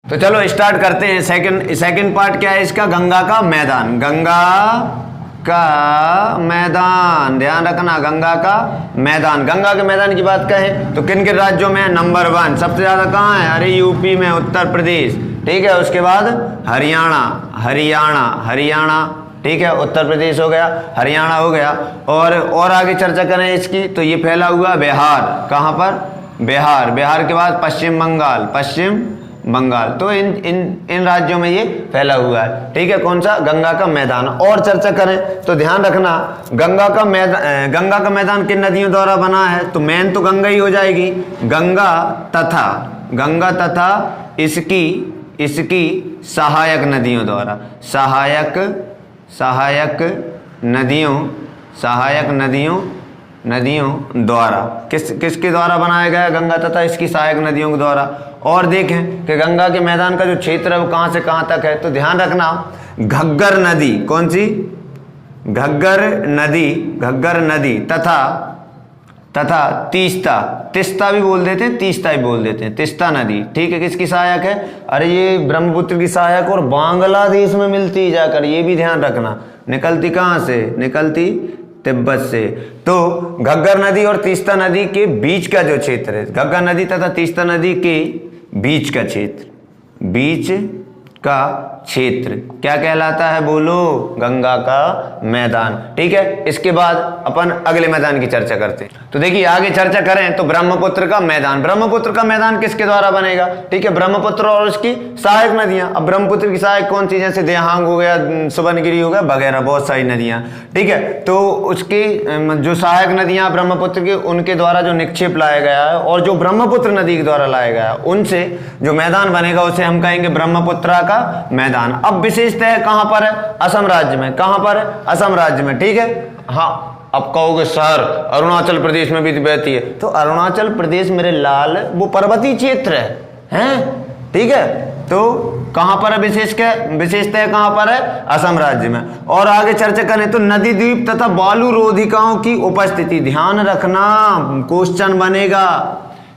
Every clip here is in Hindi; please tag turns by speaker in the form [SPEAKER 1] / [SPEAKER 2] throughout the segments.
[SPEAKER 1] तो चलो स्टार्ट करते हैं। सेकंड पार्ट क्या है इसका, गंगा का मैदान। गंगा का मैदान, ध्यान रखना, गंगा का मैदान। गंगा के मैदान की बात कहें तो किन किन राज्यों में? नंबर 1 सबसे ज्यादा कहाँ है? अरे यूपी में, उत्तर प्रदेश, ठीक है। उसके बाद हरियाणा, ठीक है, उत्तर प्रदेश हो गया, हरियाणा हो गया। और आगे चर्चा करें इसकी तो ये फैला हुआ बिहार, कहाँ पर? बिहार के बाद पश्चिम बंगाल, तो इन राज्यों में ये फैला हुआ है, ठीक है। कौन सा? गंगा का मैदान। और चर्चा करें तो ध्यान रखना, गंगा का मैदान किन नदियों द्वारा बना है? तो मेन तो गंगा ही हो जाएगी, गंगा तथा इसकी सहायक नदियों द्वारा, सहायक नदियों द्वारा। किसके द्वारा बनाया गया? गंगा तथा इसकी सहायक नदियों के द्वारा। और देखें कि गंगा के मैदान का जो क्षेत्र है वो कहाँ से कहाँ तक है, तो ध्यान रखना, घग्गर नदी, कौन सी? घग्गर नदी तथा तीस्ता भी बोल देते हैं, तीस्ता भी बोल देते हैं, तीस्ता नदी, ठीक है। किसकी सहायक है? अरे ये ब्रह्मपुत्र की सहायक और बांग्लादेश में मिलती जाकर, ये भी ध्यान रखना। निकलती कहाँ से? निकलती तिब्बत से। तो घग्गर नदी और तीस्ता नदी के बीच का जो क्षेत्र है, घग्गर नदी तथा तीस्ता नदी के बीच का क्षेत्र क्या कहलाता है? बोलो, गंगा का मैदान, ठीक है। इसके बाद अपन अगले मैदान की चर्चा करते हैं। तो देखिए आगे चर्चा करें तो ब्रह्मपुत्र का मैदान किसके द्वारा बनेगा? ठीक है, ब्रह्मपुत्र और उसकी सहायक नदियां। अब ब्रह्मपुत्र की सहायक कौन सी? जैसे देहांग हो गया, सुबर्णगिरी हो गया वगैरह, बहुत सारी नदियां, ठीक है। तो उसकी जो सहायक नदियां ब्रह्मपुत्र की, उनके द्वारा जो निक्षेप लाया गया है और जो ब्रह्मपुत्र नदी के द्वारा लाया गया है, उनसे जो मैदान बनेगा उसे हम कहेंगे ब्रह्मपुत्र का मैदान। अब विशेषता है कहां पर है? असम राज्य में। कहां पर है? असम राज्य में, ठीक है। हाँ, अब कहोगे सर अरुणाचल प्रदेश में भी बहती है, तो अरुणाचल प्रदेश मेरे लाल वो पर्वतीय क्षेत्र है, ठीक है। तो कहां पर है? विशेषता है कहां पर है? असम राज्य में। और आगे चर्चा करें तो नदी द्वीप तथा बालू रोधिकाओं की उपस्थिति, ध्यान रखना, क्वेश्चन बनेगा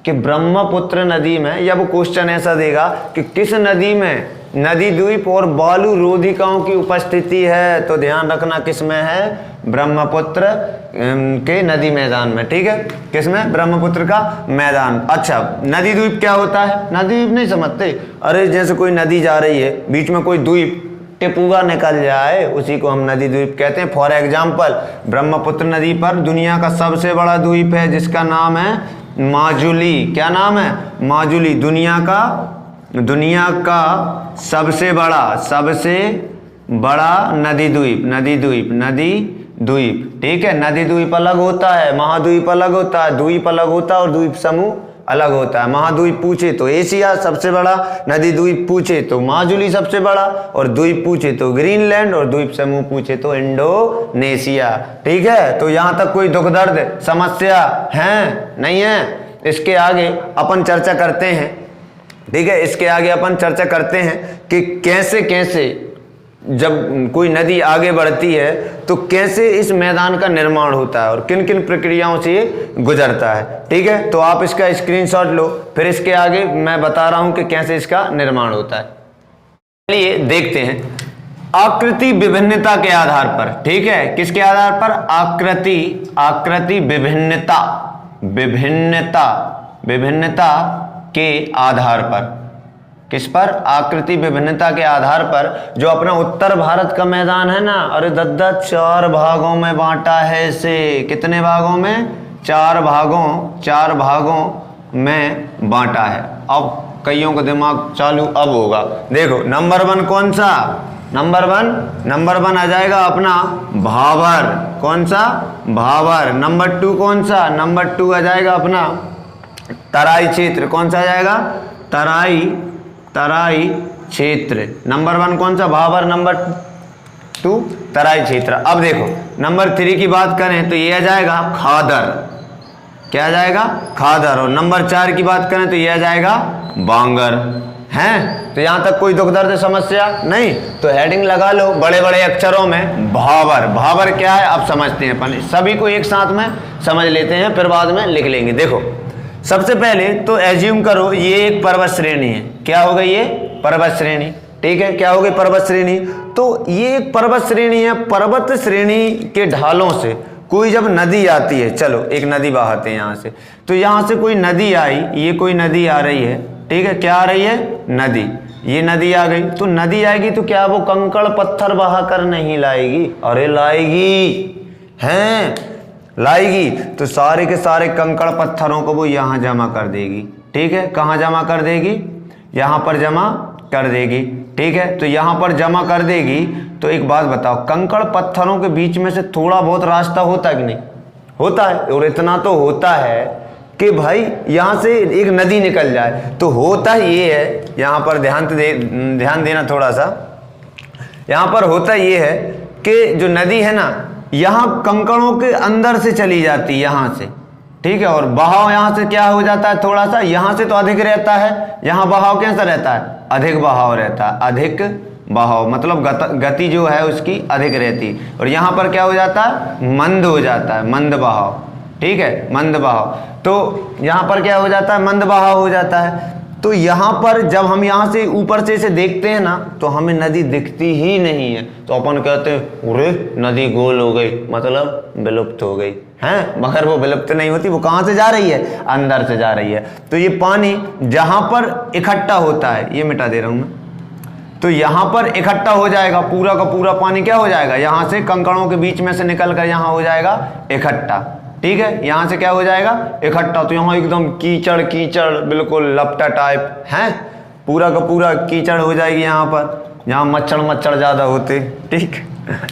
[SPEAKER 1] कि ब्रह्मपुत्र नदी में, या वो क्वेश्चन ऐसा देगा कि किस नदी में नदी द्वीप और बालू रोधिकाओं की उपस्थिति है, तो ध्यान रखना किसमें है? ब्रह्मपुत्र के नदी मैदान में, ठीक है। किसमें? ब्रह्मपुत्र का मैदान। अच्छा, नदी द्वीप क्या होता है? नदी द्वीप नहीं समझते? अरे जैसे कोई नदी जा रही है, बीच में कोई द्वीप टिपुआ निकल जाए, उसी को हम नदी द्वीप कहते हैं। फॉर एग्जाम्पल, ब्रह्मपुत्र नदी पर दुनिया का सबसे बड़ा द्वीप है जिसका नाम है माजुली। क्या नाम है? माजुली। दुनिया का सबसे बड़ा नदी द्वीप, ठीक है। नदी द्वीप अलग होता है, महाद्वीप अलग होता है, द्वीप अलग होता है और द्वीप समूह अलग होता है। महाद्वीप पूछे तो एशिया सबसे बड़ा, नदी द्वीप पूछे तो माजुली सबसे बड़ा, और द्वीप पूछे तो ग्रीनलैंड, और द्वीप समूह पूछे तो इंडोनेशिया, ठीक है। तो यहां तक कोई दुख दर्द समस्या है? नहीं है। इसके आगे अपन चर्चा करते हैं, ठीक है। इसके आगे अपन चर्चा करते हैं कि कैसे जब कोई नदी आगे बढ़ती है तो कैसे इस मैदान का निर्माण होता है और किन किन प्रक्रियाओं से ये गुजरता है, ठीक है। तो आप इसका स्क्रीनशॉट लो, फिर इसके आगे मैं बता रहा हूं कि कैसे इसका निर्माण होता है। चलिए देखते हैं। आकृति विभिन्नता के आधार पर, ठीक है। किसके आधार पर? आकृति विभिन्नता के आधार पर। किस पर? आकृति विभिन्नता के आधार पर। जो अपना उत्तर भारत का मैदान है ना, अरे दद्दा 4 भागों में बांटा है इसे। कितने भागों में? 4 भागों में बांटा है। अब कईयों का दिमाग चालू अब होगा। देखो नंबर 1 कौन सा? नंबर वन आ जाएगा अपना भाबर। कौन सा? भाबर। नंबर 2 कौन सा? नंबर 2 आ जाएगा अपना तराई क्षेत्र। कौन सा आ जाएगा? तराई क्षेत्र। नंबर 1 कौन सा? भाबर। नंबर 2 तराई क्षेत्र। अब देखो नंबर 3 की बात करें तो ये आ जाएगा खादर। क्या आ जाएगा? खादर। और नंबर 4 की बात करें तो ये आ जाएगा बांगर। हैं? तो यहां तक कोई दुख दर्द समस्या नहीं? तो हेडिंग लगा लो बड़े बड़े अक्षरों में भाबर। भाबर क्या है अब समझते हैं अपन, सभी को एक साथ में समझ लेते हैं, फिर बाद में लिख लेंगे। देखो सबसे पहले तो एज्यूम करो ये एक पर्वत श्रेणी है। क्या हो गई? ये पर्वत श्रेणी। ठीक है, क्या हो गई? पर्वत श्रेणी। तो ये एक पर्वत श्रेणी है। पर्वत श्रेणी के ढालों से कोई जब नदी आती है, चलो एक नदी बहाते हैं यहाँ से, तो यहाँ से कोई नदी आई, ये कोई नदी आ रही है, ठीक है, क्या आ रही है? नदी। ये नदी आ गई, तो नदी आएगी तो क्या वो कंकड़ पत्थर बहा कर नहीं लाएगी? अरे लाएगी, हैं, लाएगी। तो सारे के सारे कंकड़ पत्थरों को वो यहाँ जमा कर देगी। ठीक है, कहाँ जमा कर देगी? यहाँ पर जमा कर देगी। ठीक है, तो यहाँ पर जमा कर देगी। तो एक बात बताओ, कंकड़ पत्थरों के बीच में से थोड़ा बहुत रास्ता होता है कि नहीं? होता है। और इतना तो होता है कि भाई यहाँ से एक नदी निकल जाए। तो होता ये है, यहाँ पर ध्यान देना थोड़ा सा, यहाँ पर होता ये है कि जो नदी है ना, यहाँ कंकड़ों के अंदर से चली जाती है, यहाँ से। ठीक है, और बहाव यहाँ से क्या हो जाता है? थोड़ा सा यहाँ से तो अधिक रहता है, यहाँ बहाव कैसा रहता है? अधिक बहाव रहता है। अधिक बहाव मतलब गति जो है उसकी अधिक रहती है। और यहाँ पर क्या हो जाता है? मंद हो जाता है, मंद बहाव। ठीक है, मंद बहाव। तो यहाँ पर क्या हो जाता है? मंद बहाव हो जाता है। तो यहाँ पर जब हम यहाँ से ऊपर से इसे देखते हैं ना, तो हमें नदी दिखती ही नहीं है। तो अपन कहते हैं अरे नदी गोल हो गई, मतलब विलुप्त हो गई है। मगर वो विलुप्त नहीं होती, वो कहाँ से जा रही है? अंदर से जा रही है। तो ये पानी जहाँ पर इकट्ठा होता है, ये मिटा दे रहा हूँ मैं, तो यहाँ पर इकट्ठा हो जाएगा, पूरा का पूरा पानी क्या हो जाएगा? यहाँ से कंकड़ों के बीच में से निकल कर यहाँ हो जाएगा इकट्ठा। ठीक है, यहाँ से क्या हो जाएगा? इकट्ठा। तो यहाँ एकदम कीचड़ कीचड़, बिल्कुल लपटा टाइप है, पूरा का पूरा कीचड़ हो जाएगी यहाँ पर, जहाँ मच्छर ज़्यादा होते। ठीक,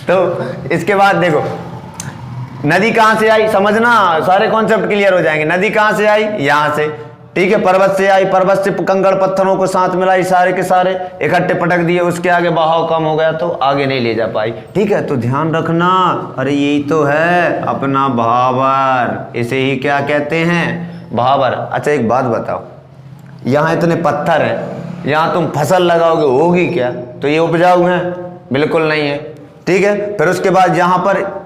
[SPEAKER 1] तो इसके बाद देखो नदी कहाँ से आई, समझना, सारे कॉन्सेप्ट क्लियर हो जाएंगे। नदी कहाँ से आई? यहाँ से। ठीक है, पर्वत से आई, पर्वत से कंकड़ पत्थरों को साथ मिलाई, सारे के सारे इकट्ठे पटक दिए, उसके आगे बहाव कम हो गया तो आगे नहीं ले जा पाई। ठीक है, तो ध्यान रखना, अरे यही तो है अपना भावर, इसे ही क्या कहते हैं? भावर। अच्छा एक बात बताओ, यहाँ इतने पत्थर हैं, यहाँ तुम फसल लगाओगे, होगी क्या? तो ये उपजाऊ है? बिल्कुल नहीं है। ठीक है, फिर उसके बाद यहाँ पर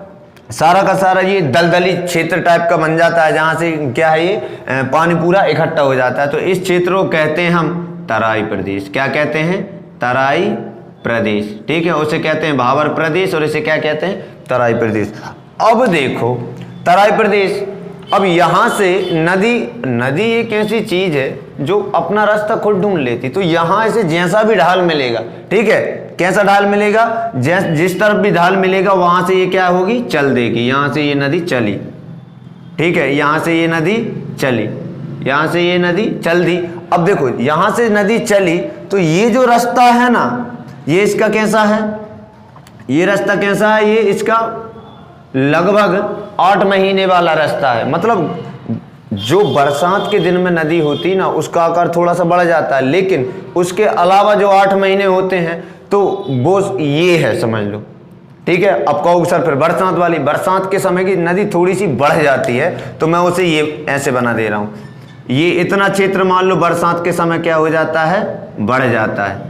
[SPEAKER 1] सारा का सारा ये दलदली क्षेत्र टाइप का बन जाता है, जहाँ से क्या है, ये पानी पूरा इकट्ठा हो जाता है। तो इस क्षेत्र को कहते हैं हम तराई प्रदेश। क्या कहते हैं? तराई प्रदेश। ठीक है, उसे कहते हैं भावर प्रदेश, और इसे क्या कहते हैं? तराई प्रदेश। अब देखो तराई प्रदेश, अब यहाँ से नदी एक ऐसी चीज है जो अपना रास्ता खुद ढूंढ लेती। तो यहाँ इसे जैसा भी ढाल मिलेगा, ठीक है, कैसा ढाल मिलेगा? जिस तरफ भी ढाल मिलेगा वहां से ये क्या होगी? चल देगी। यहां से ये नदी चली, ठीक है, यहां से ये नदी चली, यहां से ये नदी चल दी। अब देखो यहां से नदी चली, तो ये जो रास्ता है ना, ये इसका कैसा है? ये रास्ता कैसा है? ये इसका लगभग 8 महीने वाला रास्ता है। मतलब जो बरसात के दिन में नदी होती ना, उसका आकार थोड़ा सा बढ़ जाता है, लेकिन उसके अलावा जो 8 महीने होते हैं तो वो ये है, समझ लो। ठीक है, अब कहोगे सर फिर बरसात वाली, बरसात के समय की नदी थोड़ी सी बढ़ जाती है, तो मैं उसे ये ऐसे बना दे रहा हूं। ये इतना क्षेत्र मान लो बरसात के समय क्या हो जाता है? बढ़ जाता है।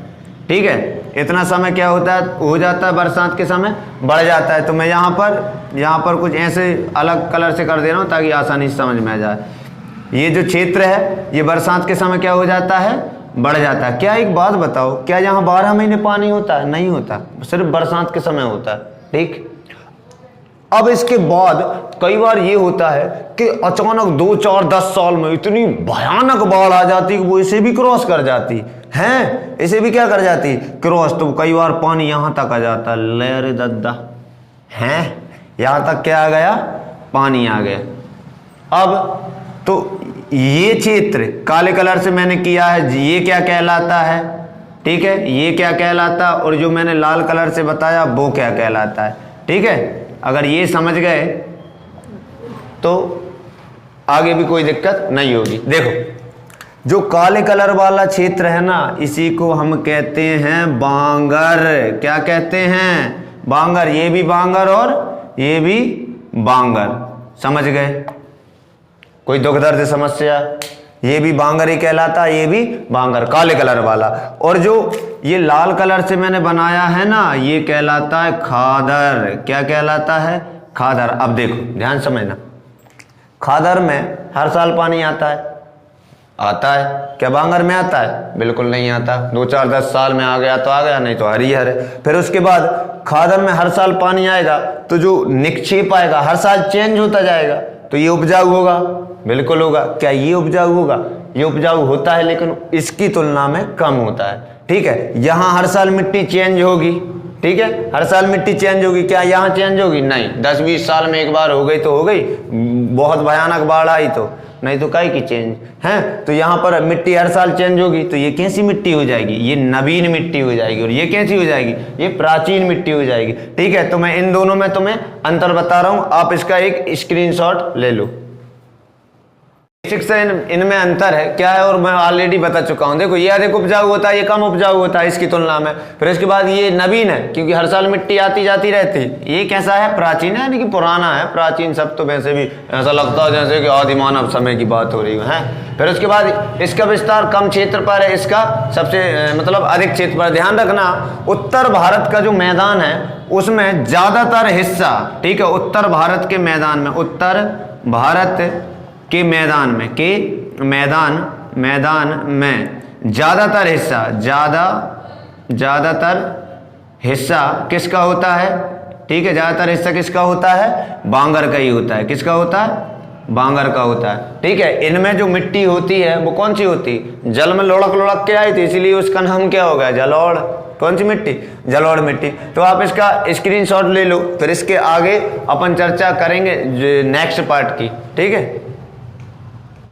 [SPEAKER 1] ठीक है, इतना समय क्या होता है? हो जाता है बरसात के समय बढ़ जाता है। तो मैं यहाँ पर कुछ ऐसे अलग कलर से कर दे रहा हूँ ताकि आसानी से समझ में आ जाए। ये जो क्षेत्र है ये बरसात के समय क्या हो जाता है? बढ़ जाता है। क्या एक बात बताओ, क्या यहाँ 12 महीने पानी होता है? नहीं होता, सिर्फ बरसात के समय होता है। ठीक, अब इसके बाद कई बार ये होता है कि अचानक 2, 4, 10 साल में इतनी भयानक बाढ़ आ जाती है कि वो इसे भी क्रॉस कर जाती है, इसे भी क्या कर जाती? क्रॉस। तो कई बार पानी यहाँ तक आ जाता है, ले दद्दा है, यहाँ तक क्या आ गया? पानी आ गया। अब तो ये क्षेत्र काले कलर से मैंने किया है, ये क्या कहलाता है? ठीक है, ये क्या कहलाता है, और जो मैंने लाल कलर से बताया वो क्या कहलाता है? ठीक है, अगर ये समझ गए तो आगे भी कोई दिक्कत नहीं होगी। देखो जो काले कलर वाला क्षेत्र है ना, इसी को हम कहते हैं बांगर। क्या कहते हैं? बांगर। ये भी बांगर और ये भी बांगर, समझ गए? कोई दुख दर्द समस्या? ये भी बांगर ही कहलाता है, ये भी बांगर, काले कलर वाला। और जो ये लाल कलर से मैंने बनाया है ना, ये कहलाता है खादर। क्या कहलाता है? खादर। अब देखो ध्यान समझना, खादर में हर साल पानी आता है, आता है क्या बांगर में आता है? बिल्कुल नहीं आता। 2-4-10 साल में आ गया तो आ गया, नहीं तो हरिहर है। फिर उसके बाद खादर में हर साल पानी आएगा तो जो निक्षेप आएगा हर साल चेंज होता जाएगा, तो ये उपजाऊ होगा? बिल्कुल होगा। क्या ये उपजाऊ होगा? ये उपजाऊ होता है लेकिन इसकी तुलना में कम होता है। ठीक है, यहाँ हर साल मिट्टी चेंज होगी। ठीक है, हर साल मिट्टी चेंज होगी। क्या यहाँ चेंज होगी? नहीं। 10-20 साल में एक बार हो गई तो हो गई, बहुत भयानक बाढ़ आई तो, नहीं तो काहे की चेंज है। तो यहाँ पर मिट्टी हर साल चेंज होगी, तो ये कैसी मिट्टी हो जाएगी? ये नवीन मिट्टी हो जाएगी। और ये कैसी हो जाएगी? ये प्राचीन मिट्टी हो जाएगी। ठीक है, तो मैं इन दोनों में तुम्हें अंतर बता रहा हूं, आप इसका एक स्क्रीनशॉट ले लो। बेसिक से इनमें अंतर है क्या है, और मैं ऑलरेडी बता चुका हूं। देखो ये अधिक उपजाऊ होता है, ये कम उपजाऊ होता है इसकी तुलना में। फिर इसके बाद ये नवीन है क्योंकि हर साल मिट्टी आती जाती रहती है। ये कैसा है? प्राचीन है, यानी कि पुराना है। प्राचीन शब्द तो वैसे भी ऐसा लगता है जैसे कि आदि मानव समय की बात हो रही है। फिर उसके बाद इसका विस्तार कम क्षेत्र पर है, इसका सबसे मतलब अधिक क्षेत्र पर। ध्यान रखना, उत्तर भारत का जो मैदान है उसमें ज्यादातर हिस्सा, ठीक है, उत्तर भारत के मैदान में, उत्तर भारत के मैदान में ज्यादातर हिस्सा किसका होता है? ठीक है, ज्यादातर हिस्सा किसका होता है? बांगर का ही होता है। किसका होता है? बांगर का होता है। ठीक है, इनमें जो मिट्टी होती है वो कौन सी होती है? जल में लुढ़क लुढ़क के आई थी, इसीलिए उसका नाम क्या हो गया? जलोढ़। कौन सी मिट्टी? जलोढ़ मिट्टी। तो आप इसका स्क्रीनशॉट ले लो, फिर इसके आगे अपन चर्चा करेंगे नेक्स्ट पार्ट की। ठीक है।